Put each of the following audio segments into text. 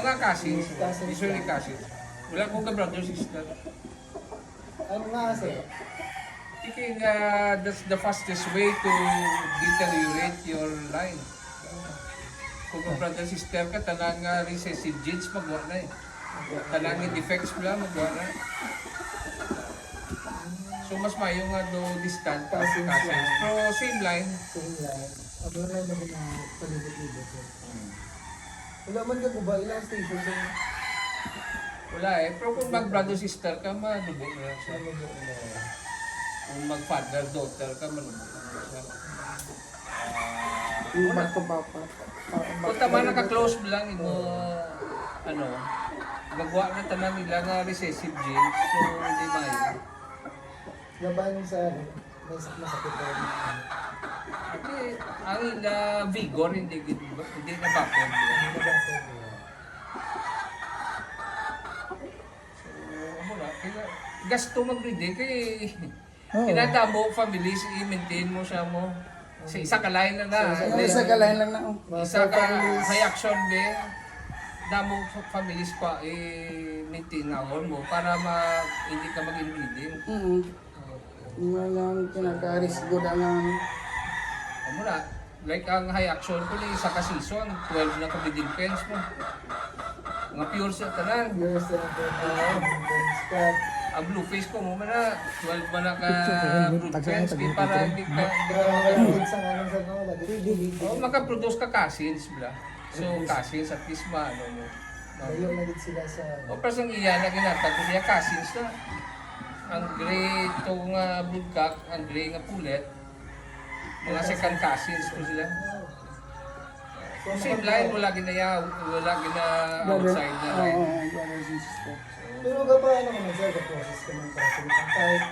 Mga cousins, usually cousins. Wala kong ka-brother, sister. Ano nga sir? Thinking that's the fastest way to deteriorate your line. Kung ka-brother, sister ka, talang nga recessive genes, magwa na eh. Talang nga defects pala, magwa na. So mas mayo nga do distant Cousins cousins. lang. Pero same line. Same line. Ano na naman na palibot-libot sir? Wala man ka ba? Ilang station sir? Wala eh. Pero kung mag-brother sister ka, madugo na lang siya. Ano ba na? Kung mag-father daughter ka, madugo na lang siya. Yung magpapapa. Kung tama naka-close mo lang, ino, ano, gagawa na tanan nila nga recessive genes. So, hindi mayo. Laban sa masakit na Kasi ang vigor hindi na bakod. So, wala. Gasto mag-breed kay kinadamo families, i-maintain mo siya mo. Sa isa ka line na na. Isa ka lang na. Isa ka high action din. Damo families pa i-maintain na mo para hindi ka mag-inbreeding. Walang pinaka-risgo na lang. Muna, like ang high action ko ni isa ka season, 12 na ka-breeding pens mo. Mga pure sa tanan. years na po. Scott. Ang blue face ko mo na 12 ba na ka brood pens kaya para hindi ka Grabe sa anong sa mga oh, makaproduce ka cousins bla. So cousins at least ano mo. Ayaw na din sila sa... O pero iya na ginatag ko niya cousins na. Ang gray itong broodcock, ang gray nga pulet. Mga second cousins ko sila. Same line, wala gina outside na line. Brothers and sisters. Pero kapag ano naman sir, ka-process ka ng crossing ng type,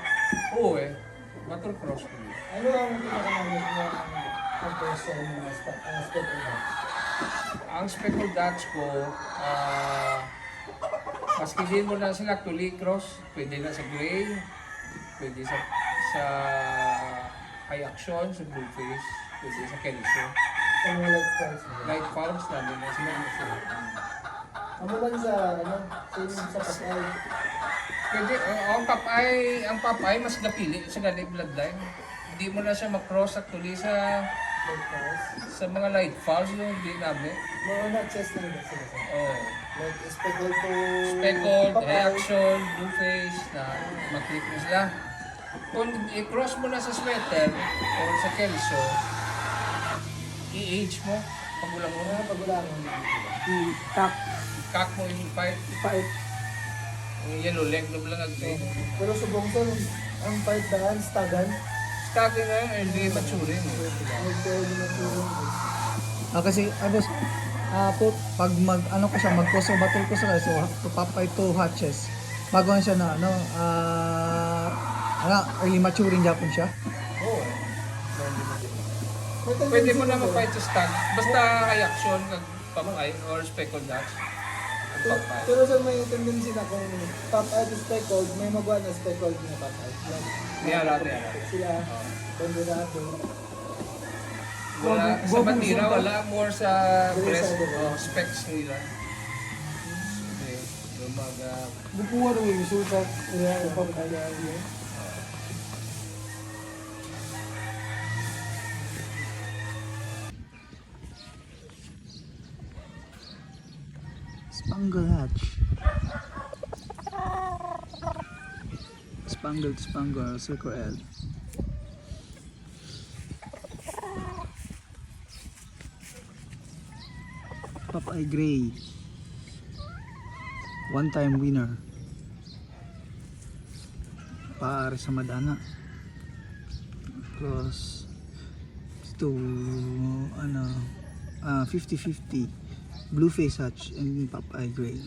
Oo eh, matul cross ko yun. ano ang pinakamamit mo ang person ng aspect of that? Ang speckled Dutch ko, maski din mo na sila actually cross, pwede na sa gray, pwede sa high action, sa blue face, pwede sa Kelso. Sa mga light price mo? Light farms na din na sila. Ano man sa, same sa patay? Pwede, ang papay mas napili sa ganit bloodline. Hindi mo na siya mag-cross actually Light price? sa mga light falls yung hindi namin. More on that chest lang ba sila sir? Oh. Like speckled to... Speckled, patay. reaction, blue face na maklik mo sila. Kung i-cross mo na sa sweater o sa kelso, i-age mo, pagulang mo na, Pagulangan. Tak, kak mo yung fight, fight. yung yellow leg no lang agay. Pero subong sir, ang fight daan, stagan. Starting na yun, hindi maturing. Nag-pwede na tulong. Kasi, pag mag-cross o battle ko sa so papay to hatches. Bago na siya na, early maturing Japon siya. Oo. Pwede mo na mag-fight sa stand. Basta high action, pamay or speckled dutch. Pagpay. Pero sir, may tendency na kung top out is speckled, may magawa na speckled na top out. Niyara. Sila, bandurado. Wala, sa bandira, wala more sa breast Sa breast. specs nila. Okay. Lumaga. Bukuha rin yung resulta. Yeah, kaya yun. Spangle hatch. Spangle, circle L. Popeye Gray. One-time winner. Pare sa Madana. Cross to 50-50. Blue face hatch and Popeye Gray.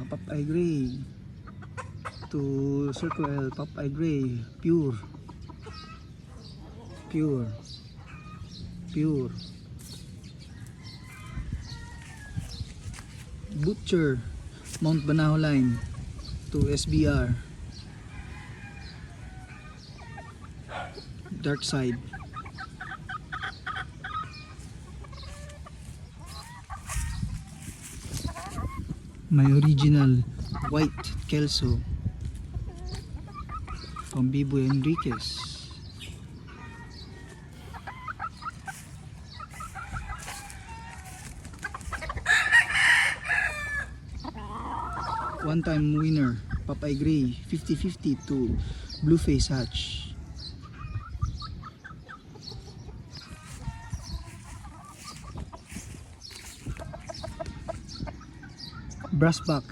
Popeye Gray to Circle L. Popeye Gray pure Butcher Mount Banahaw line to SBR. dark side. May original white Kelso from Biboy Enriquez. One-time winner, Papay Gray, 50-50 to Blueface Hatch. Brassback,